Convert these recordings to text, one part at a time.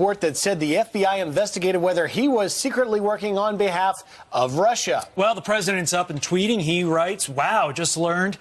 report that said the FBI investigated whether he was secretly working on behalf of Russia. Well, the president's up and tweeting. He writes, wow, just learned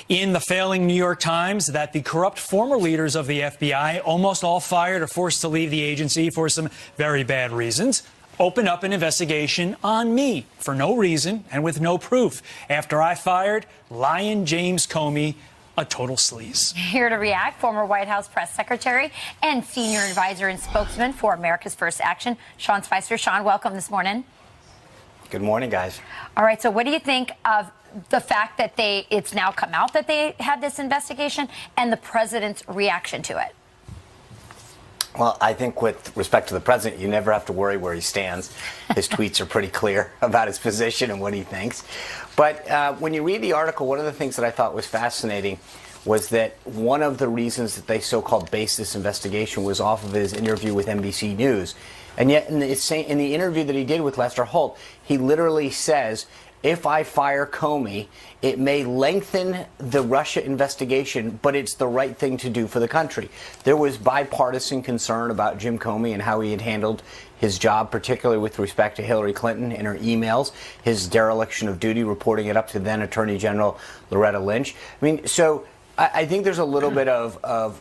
in the failing New York Times that the corrupt former leaders of the FBI, almost all fired or forced to leave the agency for some very bad reasons, opened up an investigation on me for no reason and with no proof after I fired Lion James Comey, a total sleaze. Here to react, former White House press secretary and senior advisor and spokesman for America's First Action, Sean Spicer. Sean, welcome this morning. Good morning, guys. All right, so what do you think of the fact that it's now come out that they had this investigation and the president's reaction to it? Well, I think with respect to the president, you never have to worry where he stands. His tweets are pretty clear about his position and what he thinks. But when you read the article, one of the things that I thought was fascinating was that one of the reasons that they so-called based this investigation was off of his interview with NBC News. And yet in the interview that he did with Lester Holt, he literally says, if I fire Comey, it may lengthen the Russia investigation, but it's the right thing to do for the country. There was bipartisan concern about Jim Comey and how he had handled his job, particularly with respect to Hillary Clinton and her emails, his dereliction of duty, reporting it up to then Attorney General Loretta Lynch. I mean, so I think there's a little bit of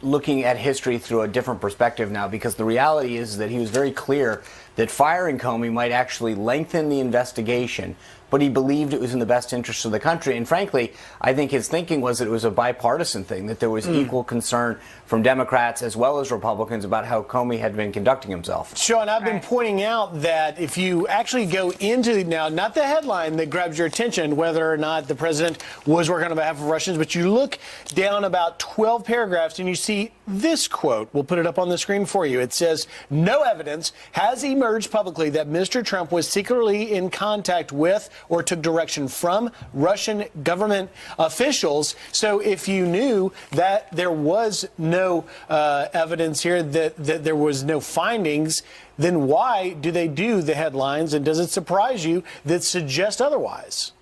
looking at history through a different perspective now, because the reality is that he was very clear that firing Comey might actually lengthen the investigation, but he believed it was in the best interest of the country. And frankly, I think his thinking was that it was a bipartisan thing, that there was equal concern from Democrats as well as Republicans about how Comey had been conducting himself. Sean, I've been pointing out that if you actually go into now, not the headline that grabs your attention, whether or not the president was working on behalf of Russians, but you look down about 12 paragraphs and you see this quote. We'll put it up on the screen for you. It says, no evidence has emerged publicly that Mr. Trump was secretly in contact with or took direction from Russian government officials. So if you knew that there was no evidence here, that there was no findings, then why do they do the headlines? And does it surprise you that suggest otherwise?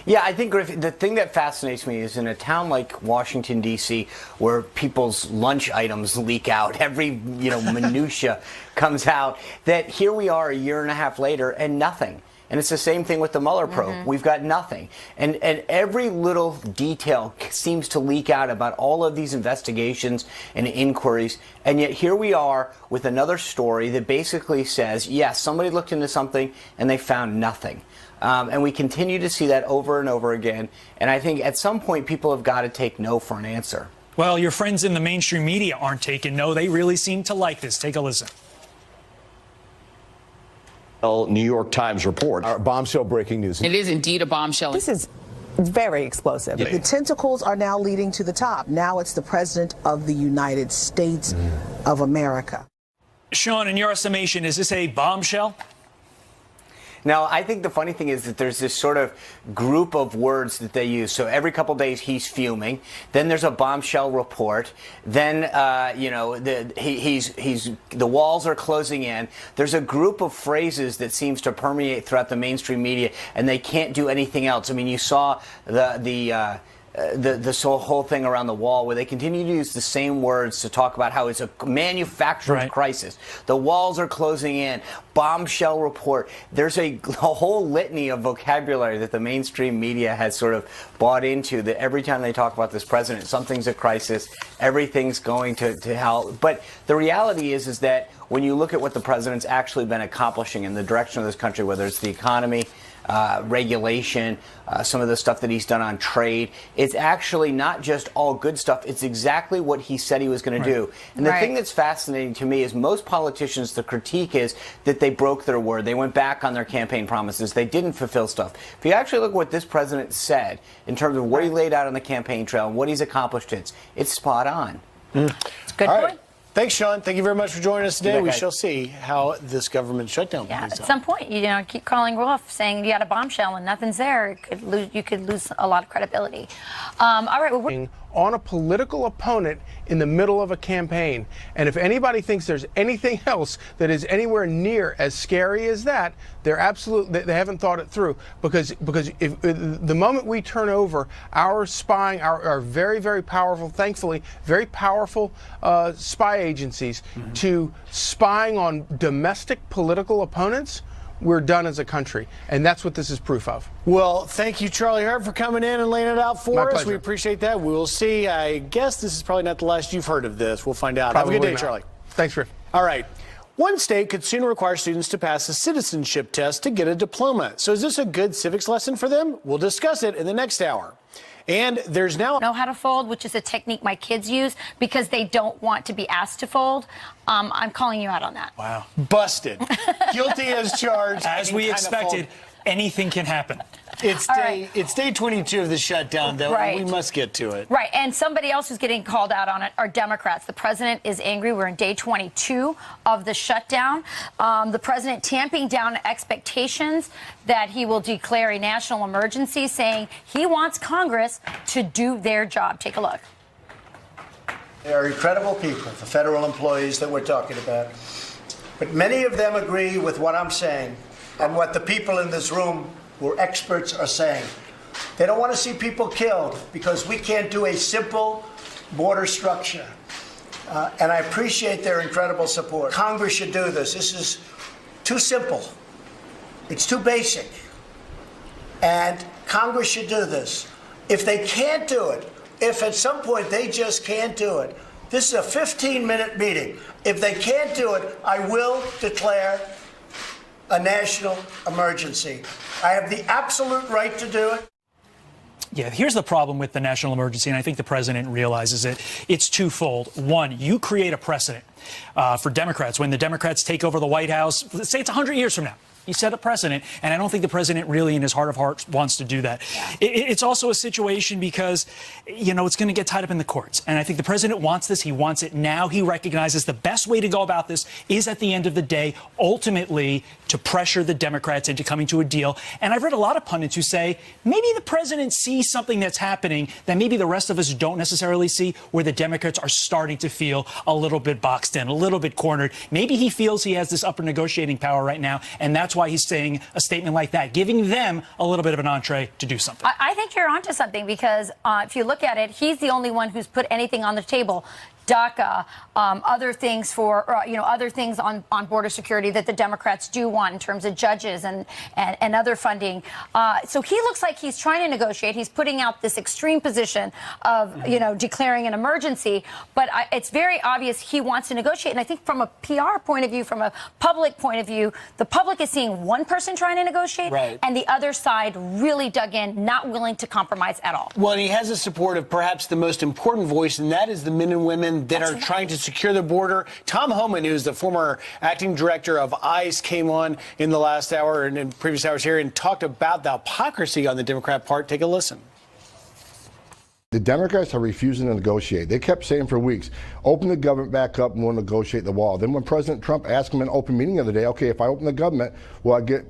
Yeah, I think, Griff, the thing that fascinates me is in a town like Washington, D.C., where people's lunch items leak out, every, minutia comes out, that here we are a year and a half later and nothing. And it's the same thing with the Mueller probe. We've got nothing. And every little detail seems to leak out about all of these investigations and inquiries. And yet here we are with another story that basically says, yes, somebody looked into something and they found nothing. And we continue to see that over and over again. And I think at some point people have got to take no for an answer. Well, your friends in the mainstream media aren't taking no. They really seem to like this. Take a listen. New York Times report. Our bombshell breaking news. It is indeed a bombshell. This is very explosive. Yeah. The tentacles are now leading to the top. Now it's the president of the United States of America. Sean, in your estimation, is this a bombshell? Now, I think the funny thing is that there's this sort of group of words that they use. So every couple days he's fuming. Then there's a bombshell report. Then, the walls are closing in. There's a group of phrases that seems to permeate throughout the mainstream media, and they can't do anything else. I mean, you saw this whole thing around the wall where they continue to use the same words to talk about how it's a manufactured crisis. The walls are closing in. Bombshell report. There's a whole litany of vocabulary that the mainstream media has sort of bought into, that every time they talk about this president, something's a crisis, everything's going to hell. But the reality is that when you look at what the president's actually been accomplishing in the direction of this country, whether it's the economy, regulation, some of the stuff that he's done on trade, it's actually not just all good stuff. It's exactly what he said he was going to do. And the thing that's fascinating to me is most politicians, the critique is that they broke their word. They went back on their campaign promises. They didn't fulfill stuff. If you actually look at what this president said in terms of what he laid out on the campaign trail and what he's accomplished, it's spot on. It's a good point. Thanks, Sean. Thank you very much for joining us today. We shall see how this government shutdown plays out. At some point, keep calling Wolf saying you got a bombshell and nothing's there. You could lose a lot of credibility. All right. Well, on a political opponent in the middle of a campaign. And if anybody thinks there's anything else that is anywhere near as scary as that, they haven't thought it through. Because if the moment we turn over our spying, our very, very powerful, thankfully, very powerful spy agencies to spying on domestic political opponents, we're done as a country. And that's what this is proof of. Well, thank you, Charlie Hart, for coming in and laying it out for My us. pleasure. We appreciate that. We will see. I guess this is probably not the last you've heard of this. We'll find out. Probably Have a good day, not. Charlie. Thanks, Rick. All right. One state could soon require students to pass a citizenship test to get a diploma. So is this a good civics lesson for them? We'll discuss it in the next hour. And there's now Know how to fold, which is a technique my kids use because they don't want to be asked to fold. I'm calling you out on that. Wow. busted. Guilty as charged. As Any we kind of expected, anything can happen. It's All day, right. it's day 22 of the shutdown, though. Right. And we must get to it. Right, and somebody else who's getting called out on it are Democrats. The president is angry. We're in day 22 of the shutdown. The president tamping down expectations that he will declare a national emergency, saying he wants Congress to do their job. Take a look. They are incredible people, the federal employees that we're talking about. But many of them agree with what I'm saying and what the people in this room who are experts are saying. They don't want to see people killed because we can't do a simple border structure. And I appreciate their incredible support. Congress should do this. This is too simple. It's too basic. And Congress should do this. If they can't do it, if at some point they just can't do it, this is a 15-minute meeting. If they can't do it, I will declare a national emergency. I have the absolute right to do it. Yeah, here's the problem with the national emergency, and I think the president realizes it. It's twofold. One, you create a precedent for Democrats. When the Democrats take over the White House, let's say it's 100 years from now. You set a precedent, and I don't think the president really, in his heart of hearts, wants to do that. It's also a situation because, you know, it's going to get tied up in the courts. And I think the president wants this. He wants it now. He recognizes the best way to go about this is, at the end of the day, ultimately to pressure the Democrats into coming to a deal. And I've read a lot of pundits who say maybe the president sees something that's happening that maybe the rest of us don't necessarily see, where the Democrats are starting to feel a little bit boxed in, a little bit cornered. Maybe he feels he has this upper negotiating power right now, and that's why he's saying a statement like that, giving them a little bit of an entree to do something. I think you're onto something because if you look at it, he's the only one who's put anything on the table. DACA, other things for, other things on border security that the Democrats do want in terms of judges and other funding. So he looks like he's trying to negotiate. He's putting out this extreme position of, declaring an emergency. But it's very obvious he wants to negotiate. And I think from a PR point of view, from a public point of view, the public is seeing one person trying to negotiate, right, and the other side really dug in, not willing to compromise at all. Well, and he has the support of perhaps the most important voice, and that is the men and women that are trying to secure the border. Tom Homan, who's the former acting director of ICE, came on in the last hour and in previous hours here and talked about the hypocrisy on the Democrat part. Take a listen. The Democrats are refusing to negotiate. They kept saying for weeks, open the government back up and we'll negotiate the wall. Then when President Trump asked him in an open meeting the other day, okay, if I open the government, will I get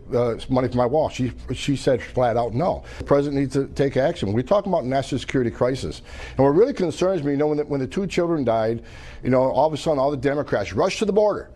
money for my wall? She said flat out no. The president needs to take action. We're talking about national security crisis. And what really concerns me, when the two children died, all of a sudden all the Democrats rushed to the border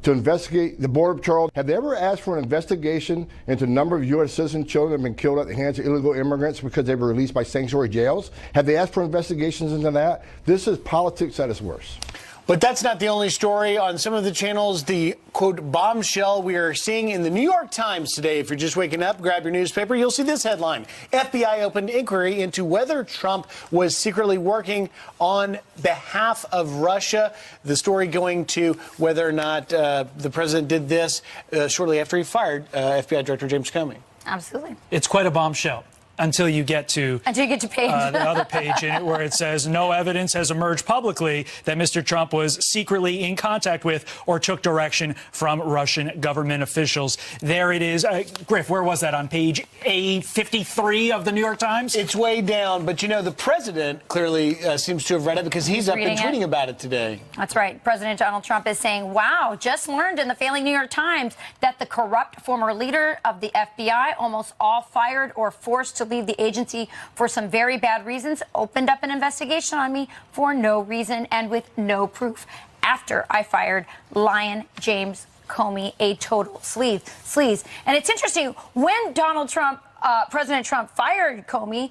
to investigate the Border Patrol. Have they ever asked for an investigation into the number of U.S. citizen children that have been killed at the hands of illegal immigrants because they were released by sanctuary jails? Have they asked for investigations into that? This is politics at its worst. But that's not the only story on some of the channels. The, quote, bombshell we are seeing in the New York Times today. If you're just waking up, grab your newspaper. You'll see this headline. FBI opened inquiry into whether Trump was secretly working on behalf of Russia. The story going to whether or not the president did this shortly after he fired FBI Director James Comey. Absolutely. It's quite a bombshell. Until you get to page. The other page in it where it says no evidence has emerged publicly that Mr. Trump was secretly in contact with or took direction from Russian government officials. There it is. Griff, where was that? On page A53 of the New York Times? It's way down. But, the president clearly seems to have read it because he's up and tweeting about it today. That's right. President Donald Trump is saying, wow, just learned in the failing New York Times that the corrupt former leader of the FBI, almost all fired or forced to leave the agency for some very bad reasons, opened up an investigation on me for no reason and with no proof after I fired Lion James Comey, a total sleaze. And it's interesting, when President Trump fired Comey,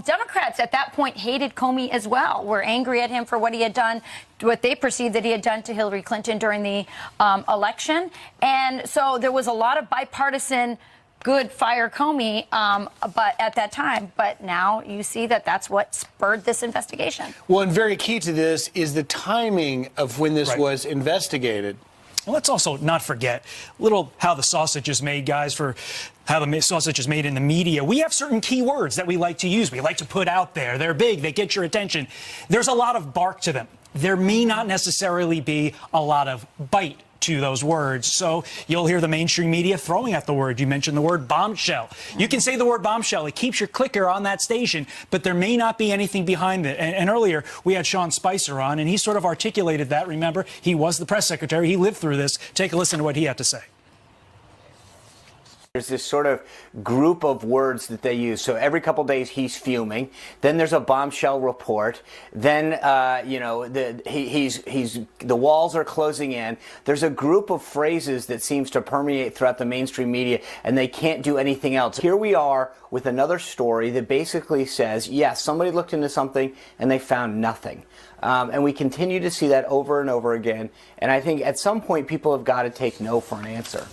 Democrats at that point hated Comey as well, were angry at him for what he had done, what they perceived that he had done to Hillary Clinton during the election. And so there was a lot of bipartisan good fire Comey, but at that time. But now you see that that's what spurred this investigation. Well, and very key to this is the timing of when this was investigated. Well, let's also not forget how the sausage is made, guys, for how the sausage is made in the media. We have certain key words that we like to use. We like to put out there. They're big. They get your attention. There's a lot of bark to them. There may not necessarily be a lot of bite to those words. So you'll hear the mainstream media throwing at the word. You mentioned the word bombshell. You can say the word bombshell. It keeps your clicker on that station, but there may not be anything behind it. And earlier we had Sean Spicer on, and he sort of articulated that. Remember, he was the press secretary. He lived through this. Take a listen to what he had to say. There's this sort of group of words that they use. So every couple days he's fuming. Then there's a bombshell report. Then the walls are closing in. There's a group of phrases that seems to permeate throughout the mainstream media, and they can't do anything else. Here we are with another story that basically says, yes, somebody looked into something and they found nothing. And we continue to see that over and over again. And I think at some point people have got to take no for an answer.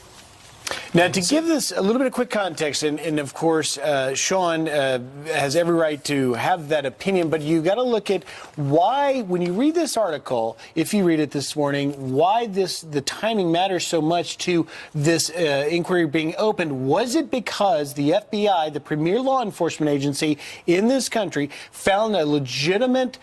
Now, to give this a little bit of quick context, and of course, Sean has every right to have that opinion, but you got to look at why, when you read this article, if you read it this morning, why the timing matters so much to this inquiry being opened. Was it because the FBI, the premier law enforcement agency in this country, found a legitimate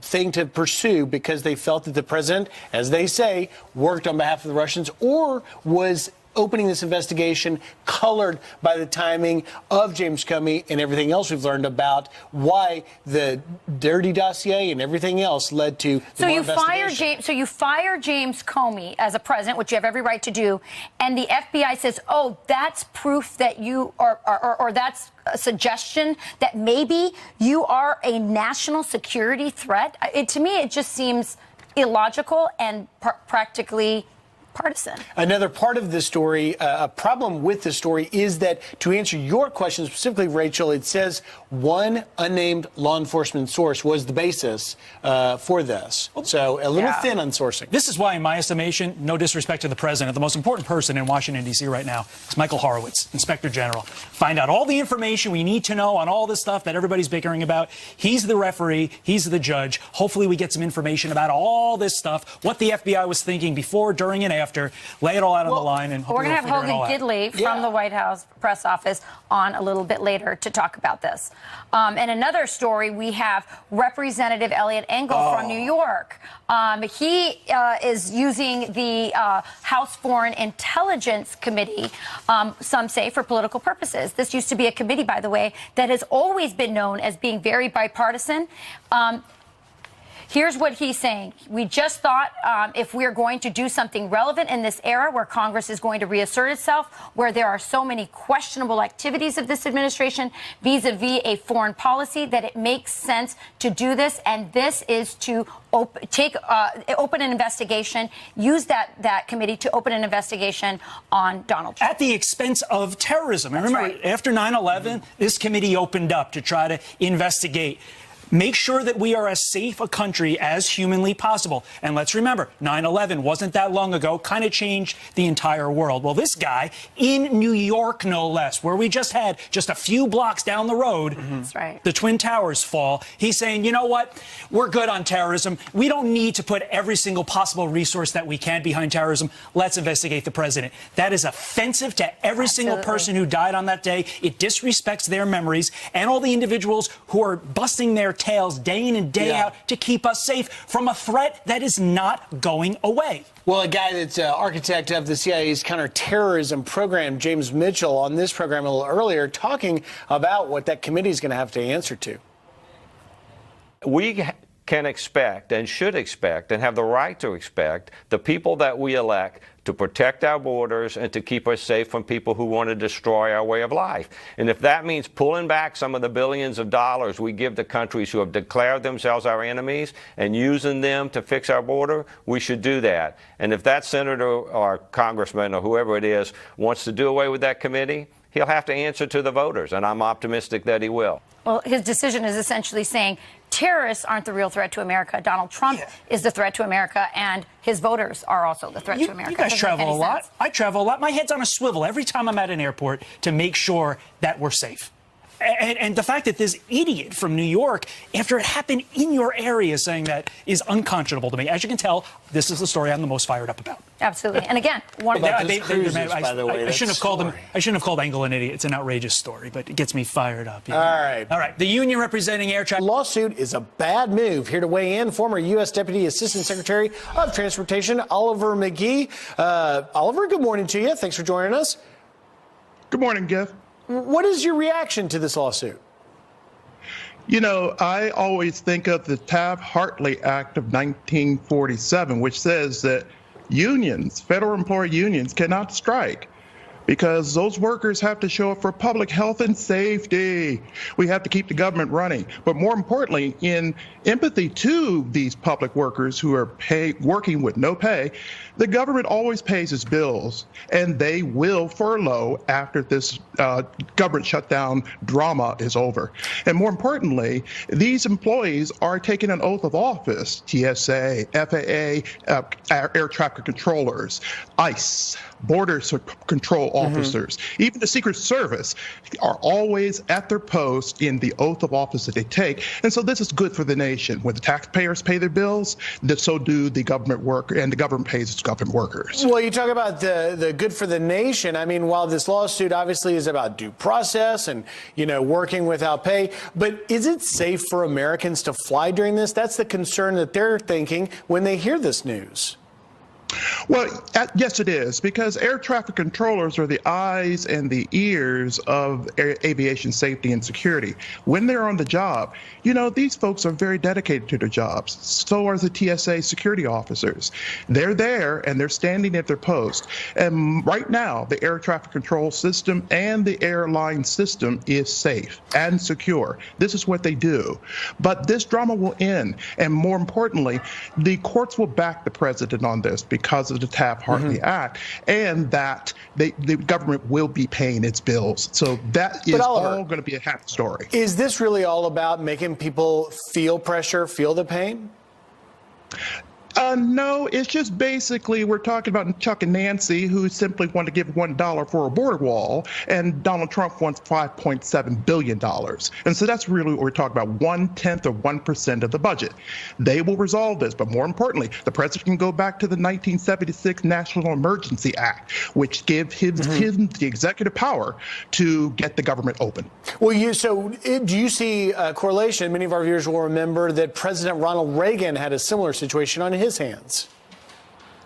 thing to pursue because they felt that the president, as they say, worked on behalf of the Russians, or was opening this investigation colored by the timing of James Comey and everything else we've learned about why the dirty dossier and everything else led to the investigation? So you fire James Comey as a president, which you have every right to do, and the FBI says, oh, that's proof that you are, or that's a suggestion that maybe you are a national security threat. To me, it just seems illogical and practically partisan. Another part of the story, a problem with the story, is that to answer your question specifically, Rachel, it says one unnamed law enforcement source was the basis for this. So a little thin on sourcing. This is why, in my estimation, no disrespect to the president, the most important person in Washington, D.C. right now is Michael Horowitz, Inspector General. Find out all the information we need to know on all this stuff that everybody's bickering about. He's the referee. He's the judge. Hopefully we get some information about all this stuff, what the FBI was thinking before, during, and after. Lay it all out on the line. And we're going to have Hogan Gidley from the White House press office on a little bit later to talk about this. And another story, we have Representative Eliot Engel from New York. He is using the House Foreign Intelligence Committee, some say, for political purposes. This used to be a committee, by the way, that has always been known as being very bipartisan. Here's what he's saying. We just thought if we're going to do something relevant in this era where Congress is going to reassert itself, where there are so many questionable activities of this administration vis-a-vis a foreign policy, that it makes sense to do this. And this is to open an investigation, use that committee to open an investigation on Donald Trump. At the expense of terrorism. And remember, after 9/11, this committee opened up to try to investigate. Make sure that we are as safe a country as humanly possible. And let's remember, 9/11 wasn't that long ago, kind of changed the entire world. Well, this guy in New York, no less, where we just had just a few blocks down the road, That's right. the Twin Towers fall. He's saying, you know what? We're good on terrorism. We don't need to put every single possible resource that we can behind terrorism. Let's investigate the president. That is offensive to every single person who died on that day. It disrespects their memories and all the individuals who are busting their tails day in and day out to keep us safe from a threat that is not going away. Well, a guy that's architect of the CIA's counterterrorism program, James Mitchell, on this program a little earlier, talking about what that committee is going to have to answer to. We can expect and should expect and have the right to expect the people that we elect to protect our borders and to keep us safe from people who want to destroy our way of life. And if that means pulling back some of the billions of dollars we give to countries who have declared themselves our enemies and using them to fix our border, we should do that. And if that senator or congressman or whoever it is wants to do away with that committee, he'll have to answer to the voters, and I'm optimistic that he will. Well, his decision is essentially saying terrorists aren't the real threat to America. Donald Trump is the threat to America, and his voters are also the threat to America. You guys travel a lot. I travel a lot. My head's on a swivel every time I'm at an airport to make sure that we're safe. And the fact that this idiot from New York, after it happened in your area, saying that is unconscionable to me. As you can tell, this is the story I'm the most fired up about. Absolutely. And again, one of I shouldn't have called him. I shouldn't have called Engel an idiot. It's an outrageous story, but it gets me fired up. All right. The union representing air traffic lawsuit is a bad move. Here to weigh in, former U.S. Deputy Assistant Secretary of Transportation Oliver McGee. Oliver, good morning to you. Thanks for joining us. Good morning, Jeff. What is your reaction to this lawsuit? You know, I always think of the Taft-Hartley Act of 1947, which says that unions, federal employee unions, cannot strike because those workers have to show up for public health and safety. We have to keep the government running. But more importantly, in empathy to these public workers who are working with no pay, the government always pays its bills, and they will furlough after this government shutdown drama is over. And more importantly, these employees are taking an oath of office, TSA, FAA, air traffic controllers, ICE, border control officers, even the Secret Service are always at their post in the oath of office that they take. And so this is good for the nation. When the taxpayers pay their bills, so do the government worker, and the government pays its government workers. Well, you talk about the good for the nation. I mean, while this lawsuit obviously is about due process and, you know, working without pay, but is it safe for Americans to fly during this? That's the concern that they're thinking when they hear this news. Well, yes, it is, because air traffic controllers are the eyes and the ears of aviation safety and security. When they're on the job, you know, these folks are very dedicated to their jobs. So are the TSA security officers. They're there and they're standing at their post. And right now, the air traffic control system and the airline system is safe and secure. This is what they do. But this drama will end. And more importantly, the courts will back the president on this because of the Taft-Hartley Act, and that the government will be paying its bills. So that is all going to be a happy story. Is this really all about making people feel pressure, feel the pain? No, it's just basically we're talking about Chuck and Nancy, who simply want to give $1 for a border wall, and Donald Trump wants $5.7 billion. And so that's really what we're talking about, 1/10 of 1% of the budget. They will resolve this, but more importantly, the president can go back to the 1976 National Emergency Act, which gives him the executive power to get the government open. Well, do you see a correlation? Many of our viewers will remember that President Ronald Reagan had a similar situation on his hands.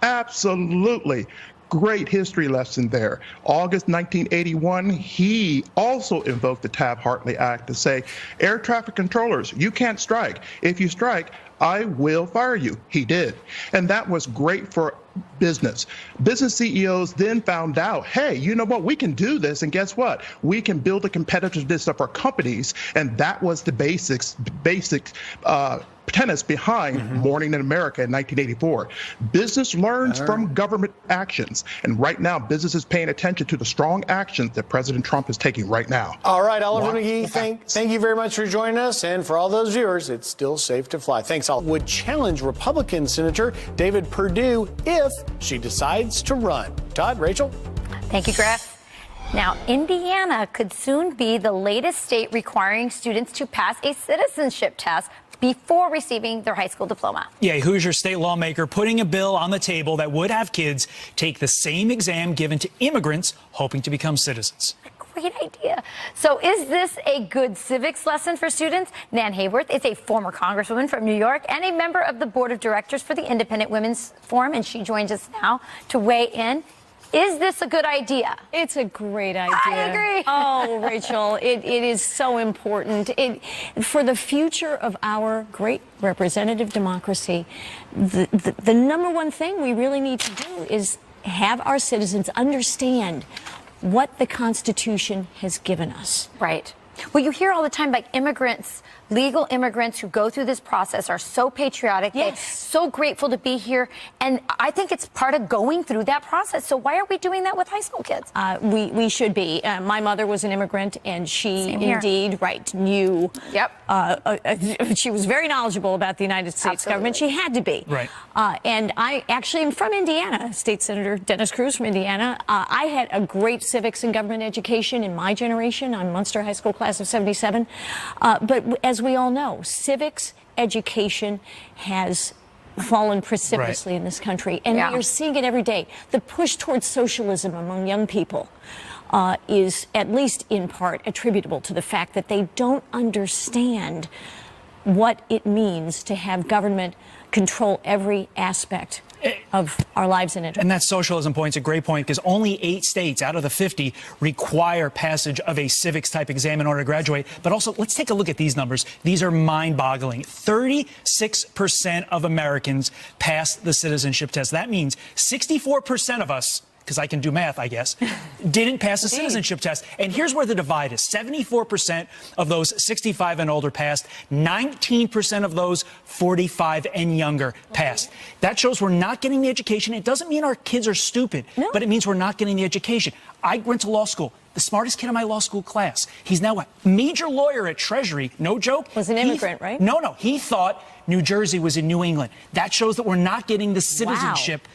Absolutely. Great history lesson there. August 1981, he also invoked the Taft-Hartley Act to say, air traffic controllers, you can't strike. If you strike, I will fire you. He did. And that was great for business. Business CEOs then found out, hey, you know what? We can do this. And guess what? We can build the competitiveness of our companies. And that was the basic tenets behind Morning in America in 1984. Business learns from government actions. And right now, business is paying attention to the strong actions that President Trump is taking right now. All right, Oliver McGee, thank you very much for joining us. And for all those viewers, it's still safe to fly. Thanks, all. Would challenge Republican Senator David Perdue if she decides to run. Todd, Rachel? Thank you, Griff. Now, Indiana could soon be the latest state requiring students to pass a citizenship test before receiving their high school diploma. Yeah, Hoosier state lawmaker putting a bill on the table that would have kids take the same exam given to immigrants hoping to become citizens. Great idea. So is this a good civics lesson for students? Nan Hayworth is a former congresswoman from New York and a member of the board of directors for the Independent Women's Forum, and she joins us now to weigh in. Is this a good idea? It's a great idea. I agree. Oh, Rachel, it is so important. For the future of our great representative democracy, the number one thing we really need to do is have our citizens understand what the Constitution has given us. Right. Well, you hear all the time, like, immigrants, legal immigrants who go through this process are so patriotic. Yes. They're so grateful to be here. And I think it's part of going through that process. So why are we doing that with high school kids? We should be. My mother was an immigrant, and she indeed, knew. Yep. She was very knowledgeable about the United States government. She had to be. Right. And I actually am from Indiana. State Senator Dennis Cruz from Indiana. I had a great civics and government education in my generation. I'm Munster High School class of 77. But as we all know, civics education has fallen precipitously in this country. And we are seeing it every day. The push towards socialism among young people is, at least in part, attributable to the fact that they don't understand what it means to have government control every aspect of our lives and interests. And that socialism point's a great point, because only 8 states out of the 50 require passage of a civics type exam in order to graduate. But also, let's take a look at these numbers. These are mind-boggling. 36% of Americans pass the citizenship test. That means 64% of us, because I can do math, I guess, didn't pass the citizenship test. And here's where the divide is. 74% of those 65 and older passed. 19% of those 45 and younger passed. That shows we're not getting the education. It doesn't mean our kids are stupid, but it means we're not getting the education. I went to law school. The smartest kid in my law school class. He's now a major lawyer at Treasury. No joke. Was an immigrant, right? No. He thought New Jersey was in New England. That shows that we're not getting the citizenship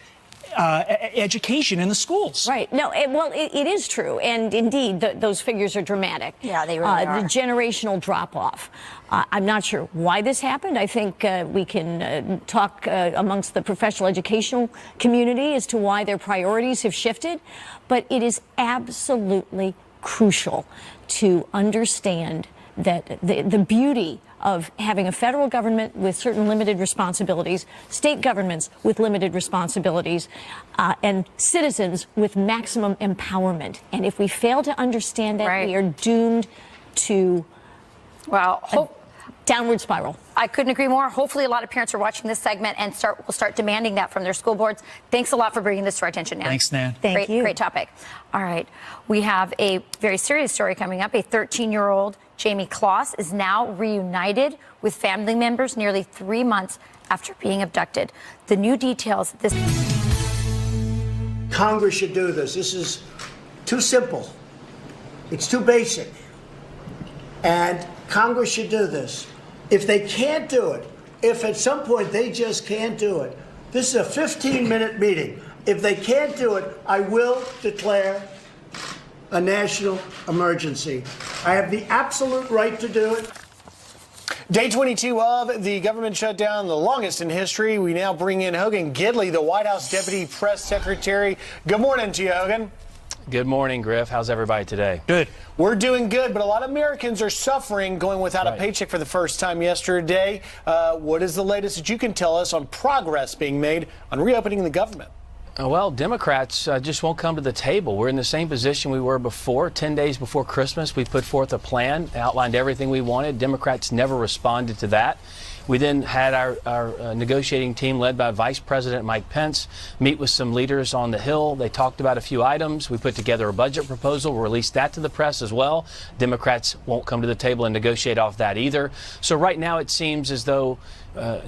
education in the schools. Right. No, it is true. And indeed, those figures are dramatic. Yeah, they really are. The generational drop-off. I'm not sure why this happened. I think we can talk amongst the professional educational community as to why their priorities have shifted. But it is absolutely crucial to understand that the beauty of having a federal government with certain limited responsibilities, state governments with limited responsibilities, and citizens with maximum empowerment. And if we fail to understand that, we are doomed to downward spiral. I couldn't agree more. Hopefully a lot of parents are watching this segment and will start demanding that from their school boards. Thanks a lot for bringing this to our attention, Nan. Thanks, Nan. Thank you. Great topic. All right. We have a very serious story coming up. A 13-year-old Jamie Kloss is now reunited with family members nearly 3 months after being abducted. The new details. Congress should do this. This is too simple. It's too basic. And Congress should do this. If they can't do it, if at some point they just can't do it, this is a 15-minute meeting. If they can't do it, I will declare a national emergency. I have the absolute right to do it. Day 22 of the government shutdown, the longest in history. We now bring in Hogan Gidley, the White House Deputy Press Secretary. Good morning to you, Hogan. Good morning, Griff. How's everybody today? Good. We're doing good, but a lot of Americans are suffering, going without a paycheck for the first time yesterday. What is the latest that you can tell us on progress being made on reopening the government? Well, Democrats just won't come to the table. We're in the same position we were before. 10 days before Christmas, we put forth a plan, outlined everything we wanted. Democrats never responded to that. We then had our negotiating team led by Vice President Mike Pence meet with some leaders on the Hill. They talked about a few items. We put together a budget proposal, released that to the press as well. Democrats won't come to the table and negotiate off that either. So right now it seems as though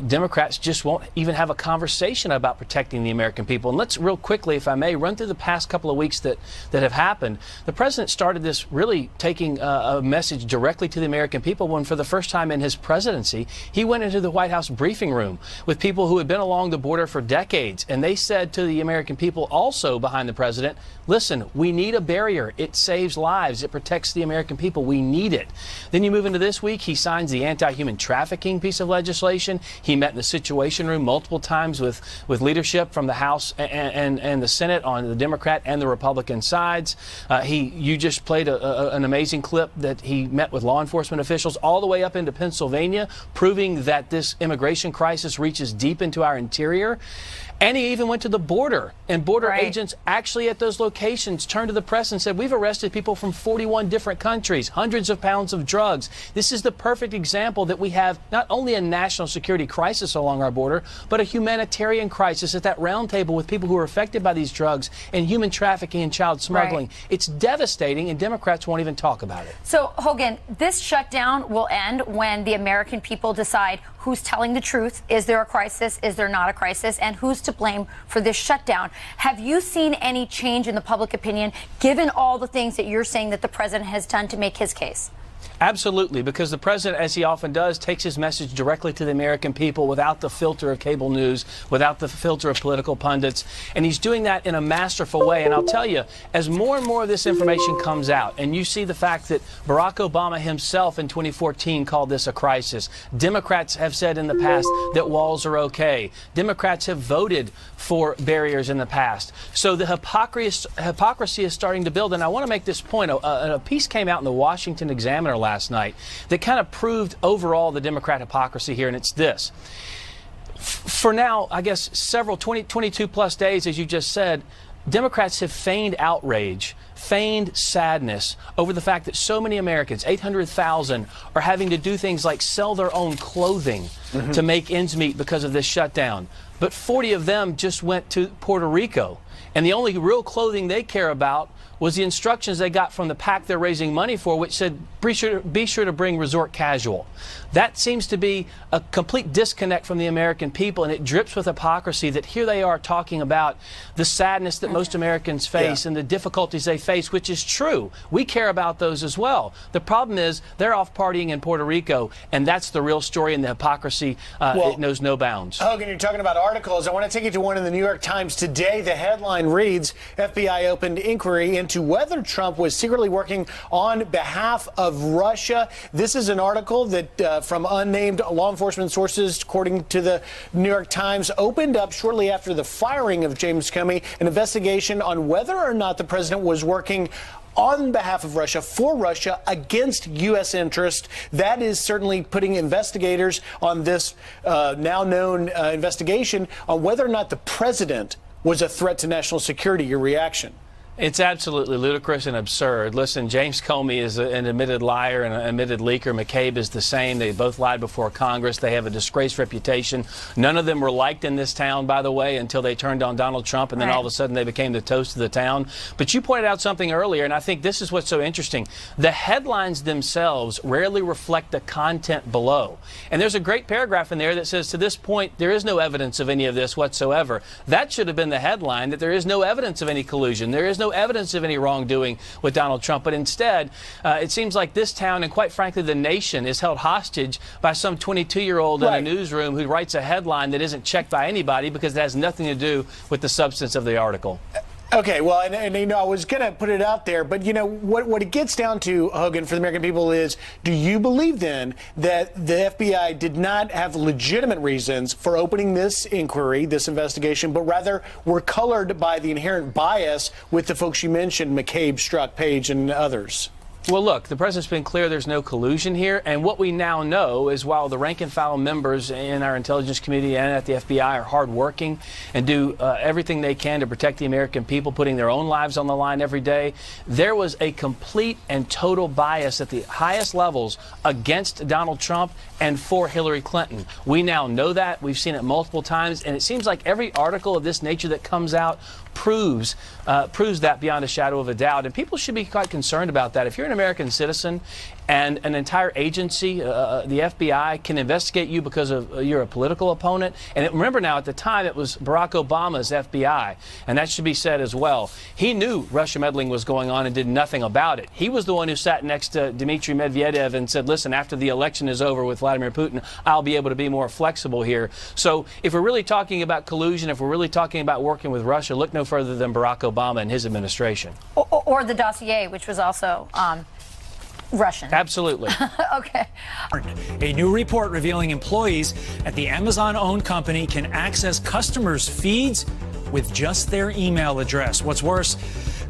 Democrats just won't even have a conversation about protecting the American people. And let's real quickly, if I may, run through the past couple of weeks that have happened. The president started this really taking a message directly to the American people when, for the first time in his presidency, he went into the White House briefing room with people who had been along the border for decades. And they said to the American people also behind the president, listen, we need a barrier. It saves lives. It protects the American people. We need it. Then you move into this week. He signs the anti-human trafficking piece of legislation. He met in the Situation Room multiple times with leadership from the House and the Senate on the Democrat and the Republican sides. You just played an amazing clip that he met with law enforcement officials all the way up into Pennsylvania, proving that this immigration crisis reaches deep into our interior. And he even went to the border, and border Right. agents actually at those locations turned to the press and said, we've arrested people from 41 different countries, hundreds of pounds of drugs. This is the perfect example that we have not only a national security crisis along our border, but a humanitarian crisis at that round table with people who are affected by these drugs and human trafficking and child smuggling. Right. It's devastating, and Democrats won't even talk about it. So, Hogan, this shutdown will end when the American people decide who's telling the truth. Is there a crisis? Is there not a crisis? And who's to blame for this shutdown? Have you seen any change in the public opinion, given all the things that you're saying that the president has done to make his case? Absolutely, because the president, as he often does, takes his message directly to the American people without the filter of cable news, without the filter of political pundits. And he's doing that in a masterful way. And I'll tell you, as more and more of this information comes out, and you see the fact that Barack Obama himself in 2014 called this a crisis. Democrats have said in the past that walls are okay. Democrats have voted for barriers in the past. So the hypocrisy is starting to build. And I want to make this point. A piece came out in the Washington Examiner last night that kind of proved overall the Democrat hypocrisy here, and it's this. For now, I guess 22 plus days, as you just said, Democrats have feigned outrage, feigned sadness over the fact that so many Americans, 800,000, are having to do things like sell their own clothing to make ends meet because of this shutdown. But 40 of them just went to Puerto Rico, and the only real clothing they care about was the instructions they got from the PAC they're raising money for, which said, be sure to bring resort casual. That seems to be a complete disconnect from the American people, and it drips with hypocrisy that here they are talking about the sadness that most Americans face and the difficulties they face, which is true. We care about those as well. The problem is they're off partying in Puerto Rico, and that's the real story, and the hypocrisy it knows no bounds. Hogan, you're talking about articles. I want to take you to one in the New York Times today. The headline reads, FBI opened inquiry into whether Trump was secretly working on behalf of Russia. This is an article that from unnamed law enforcement sources, according to the New York Times, opened up shortly after the firing of James Comey, an investigation on whether or not the president was working on behalf of Russia, for Russia, against U.S. interest. That is certainly putting investigators on this now known investigation on whether or not the president was a threat to national security. Your reaction? It's absolutely ludicrous and absurd. Listen, James Comey is an admitted liar and an admitted leaker. McCabe is the same. They both lied before Congress. They have a disgraced reputation. None of them were liked in this town, by the way, until they turned on Donald Trump, and then all of a sudden they became the toast of the town. But you pointed out something earlier, and I think this is what's so interesting. The headlines themselves rarely reflect the content below. And there's a great paragraph in there that says, to this point, there is no evidence of any of this whatsoever. That should have been the headline, that there is no evidence of any collusion. There is no evidence of any wrongdoing with Donald Trump. But instead, it seems like this town, and quite frankly the nation, is held hostage by some 22-year-old in a newsroom who writes a headline that isn't checked by anybody because it has nothing to do with the substance of the article. Okay, well, and you know, I was going to put it out there, but you know, what it gets down to, Hogan, for the American people is, do you believe then that the FBI did not have legitimate reasons for opening this inquiry, this investigation, but rather were colored by the inherent bias with the folks you mentioned, McCabe, Strzok, Page, and others? Well, look, the president's been clear there's no collusion here. And what we now know is while the rank and file members in our intelligence community and at the FBI are hardworking and do everything they can to protect the American people, putting their own lives on the line every day, there was a complete and total bias at the highest levels against Donald Trump and for Hillary Clinton. We now know that. We've seen it multiple times. And it seems like every article of this nature that comes out proves that beyond a shadow of a doubt. And people should be quite concerned about that. If you're an American citizen and an entire agency, the FBI, can investigate you because of you're a political opponent. And remember now, at the time, it was Barack Obama's FBI. And that should be said as well. He knew Russia meddling was going on and did nothing about it. He was the one who sat next to Dmitry Medvedev and said, listen, after the election is over with Vladimir Putin, I'll be able to be more flexible here. So if we're really talking about collusion, if we're really talking about working with Russia, look no further than Barack Obama and his administration. Or the dossier, which was also Russian. Absolutely. Okay. A new report revealing employees at the Amazon-owned company can access customers' feeds with just their email address. What's worse,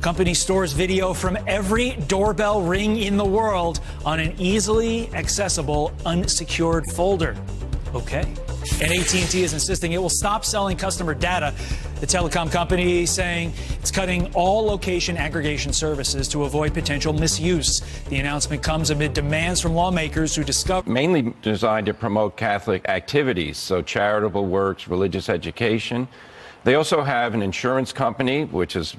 company stores video from every doorbell ring in the world on an easily accessible, unsecured folder. Okay. And AT&T is insisting it will stop selling customer data. The telecom company saying it's cutting all location aggregation services to avoid potential misuse. The announcement comes amid demands from lawmakers who discover mainly designed to promote Catholic activities, so charitable works, religious education. They also have an insurance company, which is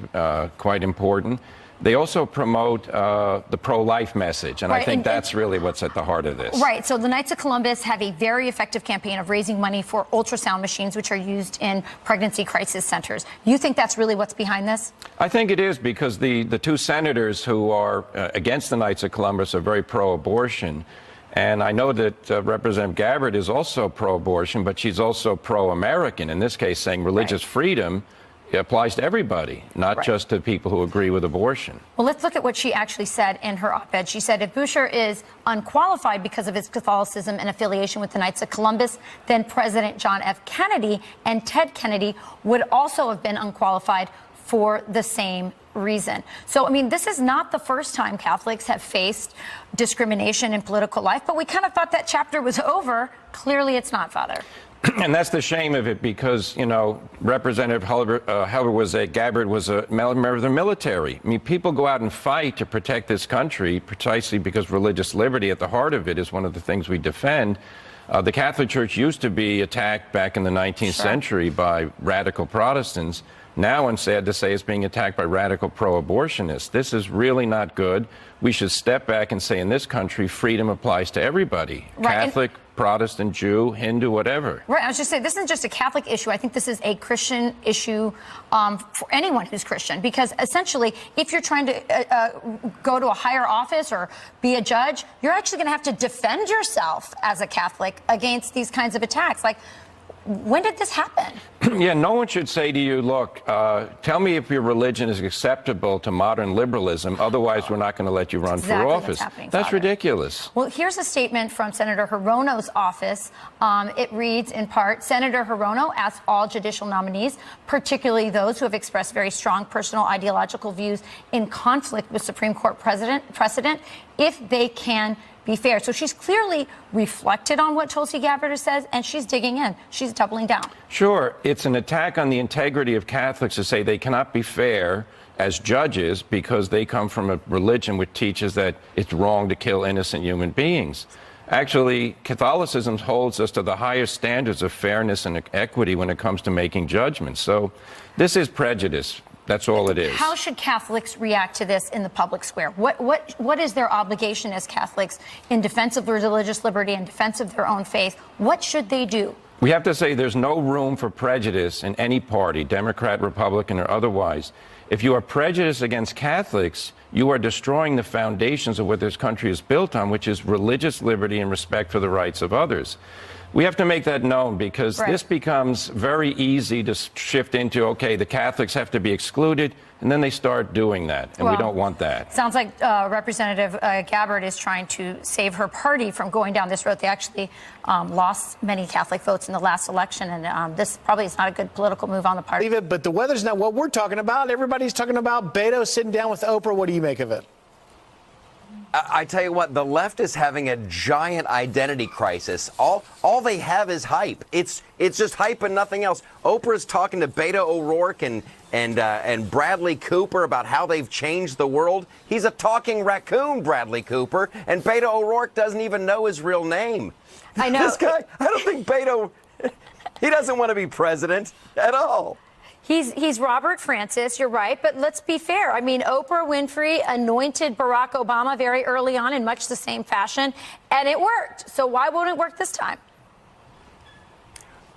quite important. They also promote the pro-life message, and I think that's really what's at the heart of this. Right. So the Knights of Columbus have a very effective campaign of raising money for ultrasound machines, which are used in pregnancy crisis centers. You think that's really what's behind this? I think it is, because the two senators who are against the Knights of Columbus are very pro-abortion. And I know that Representative Gabbard is also pro-abortion, but she's also pro-American, in this case saying religious freedom applies to everybody, not just to people who agree with abortion. Well, let's look at what she actually said in her op-ed. She said if Boucher is unqualified because of his Catholicism and affiliation with the Knights of Columbus, then President John F. Kennedy and Ted Kennedy would also have been unqualified for the same reason. So, I mean, this is not the first time Catholics have faced discrimination in political life, but we kind of thought that chapter was over. Clearly, it's not, Father. And that's the shame of it, because, you know, Representative Gabbard was a member of the military. I mean, people go out and fight to protect this country precisely because religious liberty at the heart of it is one of the things we defend. The Catholic Church used to be attacked back in the 19th century by radical Protestants. Now, I'm sad to say, it's being attacked by radical pro-abortionists. This is really not good. We should step back and say, in this country, freedom applies to everybody. Catholic, Protestant, Jew, Hindu, whatever. Right. I was just saying, this isn't just a Catholic issue. I think this is a Christian issue for anyone who's Christian, because essentially, if you're trying to go to a higher office or be a judge, you're actually going to have to defend yourself as a Catholic against these kinds of attacks. Like, when did this happen? Yeah, no one should say to you, look, tell me if your religion is acceptable to modern liberalism. Otherwise, we're not going to let you run for office. That's ridiculous. Well, here's a statement from Senator Hirono's office. It reads in part, Senator Hirono asks all judicial nominees, particularly those who have expressed very strong personal ideological views in conflict with Supreme Court precedent, if they can be fair. So she's clearly reflected on what Tulsi Gabbard says, and she's digging in. She's doubling down. Sure. It's an attack on the integrity of Catholics to say they cannot be fair as judges because they come from a religion which teaches that it's wrong to kill innocent human beings. Actually, Catholicism holds us to the highest standards of fairness and equity when it comes to making judgments. So this is prejudice. That's all it is. How should Catholics react to this in the public square? What is their obligation as Catholics in defense of religious liberty and defense of their own faith? What should they do? We have to say there's no room for prejudice in any party, Democrat, Republican, or otherwise. If you are prejudiced against Catholics, you are destroying the foundations of what this country is built on, which is religious liberty and respect for the rights of others. We have to make that known, because this becomes very easy to shift into, okay, the Catholics have to be excluded, and then they start doing that, and we don't want that. Sounds like Representative Gabbard is trying to save her party from going down this road. They actually lost many Catholic votes in the last election, and this probably is not a good political move on the party. But the weather's not what we're talking about. Everybody's talking about Beto sitting down with Oprah. What do you make of it? I tell you what, the left is having a giant identity crisis. All they have is hype. It's just hype and nothing else. Oprah's talking to Beto O'Rourke and Bradley Cooper about how they've changed the world. He's a talking raccoon, Bradley Cooper, and Beto O'Rourke doesn't even know his real name. I know. This guy, I don't think Beto, he doesn't want to be president at all. He's Robert Francis, you're right, but let's be fair. I mean, Oprah Winfrey anointed Barack Obama very early on in much the same fashion, and it worked. So why won't it work this time?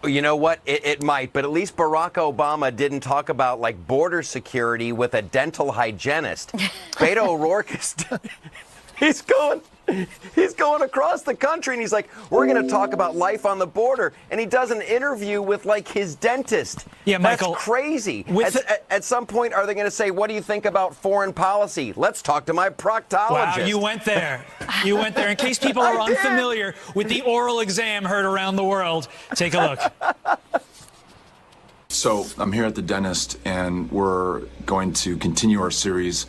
You know what? It might, but at least Barack Obama didn't talk about, like, border security with a dental hygienist. Beto O'Rourke is... He's going across the country, and he's like, we're going to talk about life on the border. And he does an interview with, like, his dentist. Yeah, Michael. That's crazy. At some point, are they going to say, what do you think about foreign policy? Let's talk to my proctologist. Wow, you went there. You went there. In case people are unfamiliar with the oral exam heard around the world, take a look. So I'm here at the dentist, and we're going to continue our series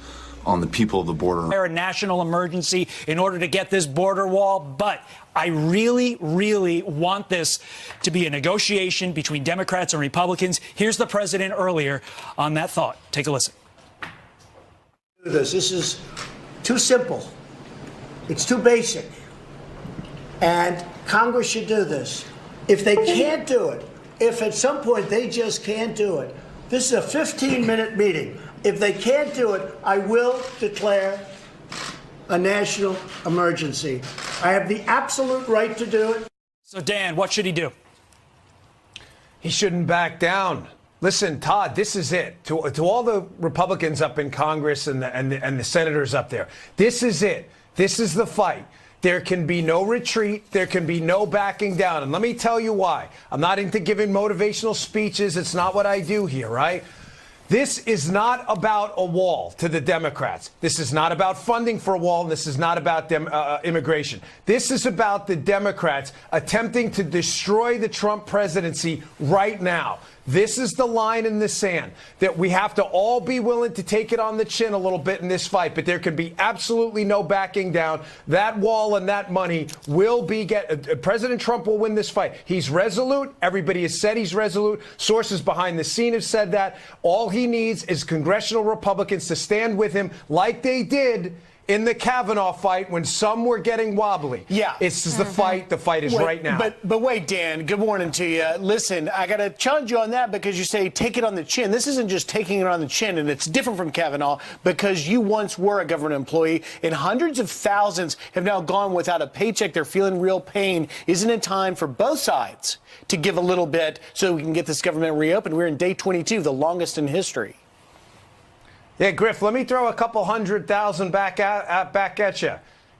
on the people of the border. A national emergency in order to get this border wall, but I really, really want this to be a negotiation between Democrats and Republicans. Here's the president earlier on that thought. Take a listen. This is too simple. It's too basic. And Congress should do this. If they can't do it, if at some point they just can't do it, this is a 15-minute meeting. If they can't do it, I will declare a national emergency. I have the absolute right to do it. So, Dan, what should he do? He shouldn't back down. Listen, Todd, this is it. To all the Republicans up in Congress and the senators up there, this is it. This is the fight. There can be no retreat. There can be no backing down. And let me tell you why. I'm not into giving motivational speeches. It's not what I do here, right? This is not about a wall to the Democrats. This is not about funding for a wall. And this is not about immigration. This is about the Democrats attempting to destroy the Trump presidency right now. This is the line in the sand that we have to all be willing to take it on the chin a little bit in this fight. But there can be absolutely no backing down. That wall and that money will be President Trump will win this fight. He's resolute. Everybody has said he's resolute. Sources behind the scene have said that. All he needs is congressional Republicans to stand with him like they did in the Kavanaugh fight when some were getting wobbly. Yeah. This is the fight. The fight is right now. But wait, Dan, good morning to you. Listen, I got to challenge you on that because you say take it on the chin. This isn't just taking it on the chin, and it's different from Kavanaugh because you once were a government employee, and hundreds of thousands have now gone without a paycheck. They're feeling real pain. Isn't it time for both sides to give a little bit so we can get this government reopened? We're in day 22, the longest in history. Yeah, Griff, let me throw a couple 100,000 back at you.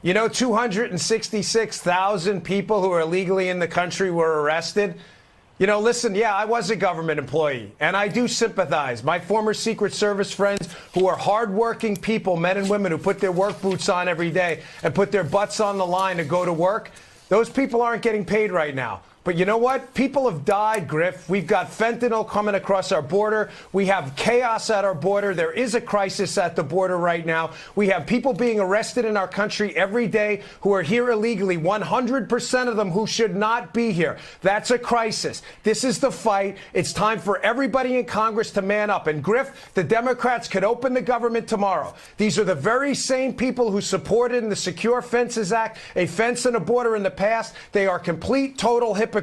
You know, 266,000 people who are illegally in the country were arrested. You know, listen, yeah, I was a government employee, and I do sympathize. My former Secret Service friends who are hardworking people, men and women who put their work boots on every day and put their butts on the line to go to work, those people aren't getting paid right now. But you know what? People have died, Griff. We've got fentanyl coming across our border. We have chaos at our border. There is a crisis at the border right now. We have people being arrested in our country every day who are here illegally, 100% of them who should not be here. That's a crisis. This is the fight. It's time for everybody in Congress to man up. And Griff, the Democrats could open the government tomorrow. These are the very same people who supported in the Secure Fences Act, a fence and a border in the past. They are complete, total hypocrites.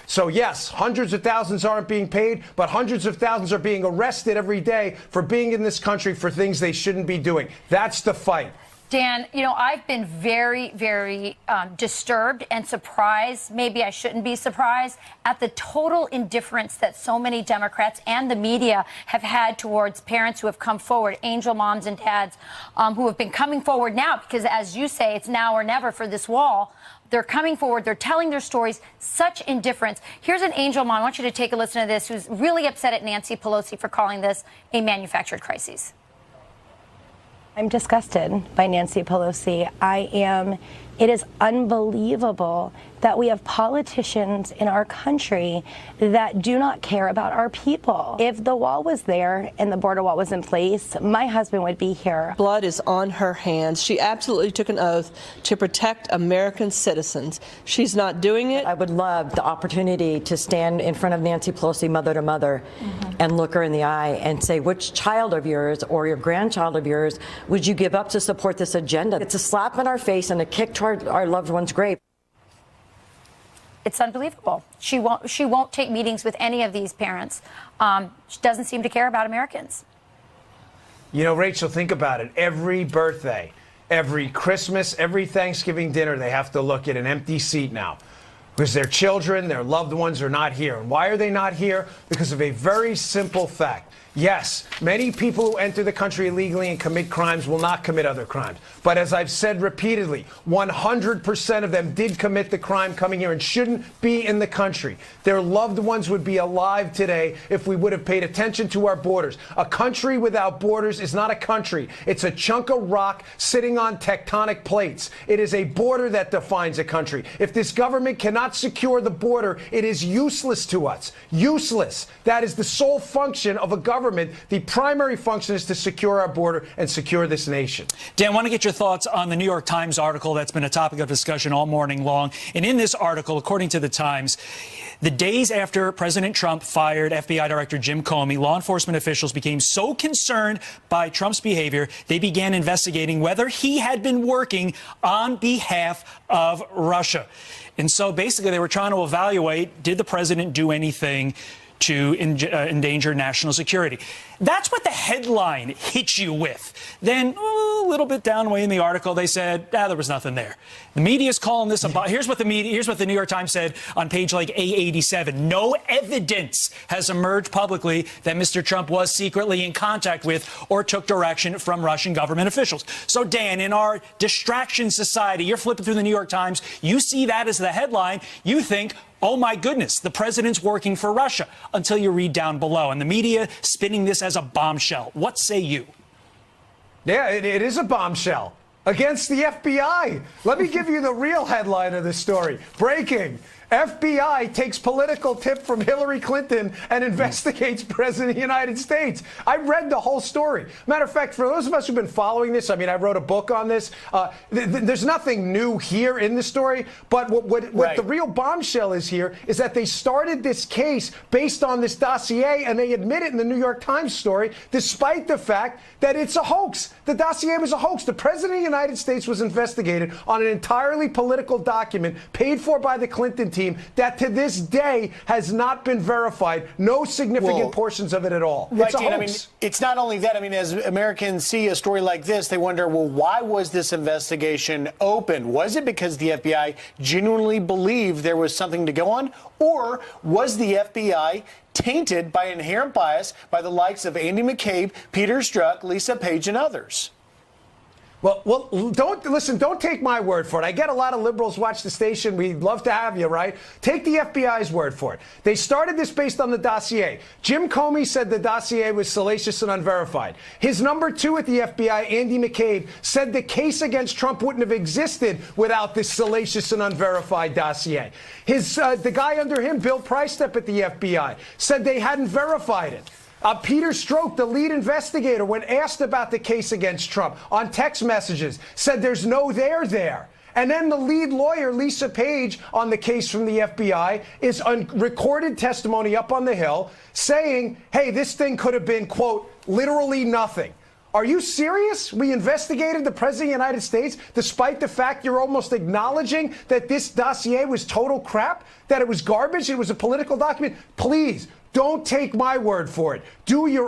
So, yes, hundreds of thousands aren't being paid, but hundreds of thousands are being arrested every day for being in this country for things they shouldn't be doing. That's the fight. Dan, you know, I've been very, very disturbed and surprised, maybe I shouldn't be surprised, at the total indifference that so many Democrats and the media have had towards parents who have come forward, angel moms and dads who have been coming forward now because, as you say, it's now or never for this wall. They're coming forward. They're telling their stories. Such indifference. Here's an angel mom. I want you to take a listen to this, who's really upset at Nancy Pelosi for calling this a manufactured crisis. I'm disgusted by Nancy Pelosi. It is unbelievable that we have politicians in our country that do not care about our people. If the wall was there and the border wall was in place, my husband would be here. Blood is on her hands. She absolutely took an oath to protect American citizens. She's not doing it. I would love the opportunity to stand in front of Nancy Pelosi, mother to mother, and look her in the eye and say, which child of yours or your grandchild of yours would you give up to support this agenda? It's a slap in our face and a kick to our loved one's grave. It's unbelievable. She won't take meetings with any of these parents. She doesn't seem to care about Americans. You know, Rachel, think about it. Every birthday, every Christmas, every Thanksgiving dinner, they have to look at an empty seat now because their children, their loved ones are not here. And why are they not here? Because of a very simple fact. Yes, many people who enter the country illegally and commit crimes will not commit other crimes. But as I've said repeatedly, 100% of them did commit the crime coming here and shouldn't be in the country. Their loved ones would be alive today if we would have paid attention to our borders. A country without borders is not a country. It's a chunk of rock sitting on tectonic plates. It is a border that defines a country. If this government cannot not secure the border, it is useless to us. Useless. That is the sole function of a government. The primary function is to secure our border and secure this nation. Dan, I want to get your thoughts on the New York Times article that's been a topic of discussion all morning long. And in this article, according to the Times, the days after President Trump fired FBI Director Jim Comey, law enforcement officials became so concerned by Trump's behavior, they began investigating whether he had been working on behalf of Russia. And so basically they were trying to evaluate, did the president do anything to endanger national security? That's what the headline hits you with. Then a little bit downway in the article, they said, there was nothing there. The media's calling this a here's what the New York Times said on page like A87. No evidence has emerged publicly that Mr. Trump was secretly in contact with or took direction from Russian government officials. So, Dan, in our distraction society, you're flipping through the New York Times, you see that as the headline, you think, oh, my goodness, the president's working for Russia, until you read down below. And the media spinning this as a bombshell. What say you? Yeah, it is a bombshell against the FBI. Let me give you the real headline of this story. Breaking. FBI takes political tip from Hillary Clinton and investigates President of the United States. I read the whole story. Matter of fact, for those of us who've been following this, I mean, I wrote a book on this. There's nothing new here in the story, but what the real bombshell is here is that they started this case based on this dossier, and they admit it in the New York Times story, despite the fact that it's a hoax. The dossier was a hoax. The President of the United States was investigated on an entirely political document paid for by the Clinton team that to this day has not been verified. No significant portions of it at all. Right, it's a Dan, hoax. I mean, it's not only that. I mean, as Americans see a story like this, they wonder, well, why was this investigation open? Was it because the FBI genuinely believed there was something to go on? Or was the FBI tainted by inherent bias by the likes of Andy McCabe, Peter Strzok, Lisa Page, and others? Well, don't take my word for it. I get a lot of liberals watch the station. We'd love to have you, right? Take the FBI's word for it. They started this based on the dossier. Jim Comey said the dossier was salacious and unverified. His number two at the FBI, Andy McCabe, said the case against Trump wouldn't have existed without this salacious and unverified dossier. The guy under him, Bill Priestep at the FBI, said they hadn't verified it. Peter Strzok, the lead investigator, when asked about the case against Trump on text messages, said there's no there there. And then the lead lawyer, Lisa Page, on the case from the FBI, is on recorded testimony up on the Hill saying, hey, this thing could have been, quote, literally nothing. Are you serious? We investigated the President of the United States despite the fact you're almost acknowledging that this dossier was total crap, that it was garbage, it was a political document? Please, don't take my word for it. Do your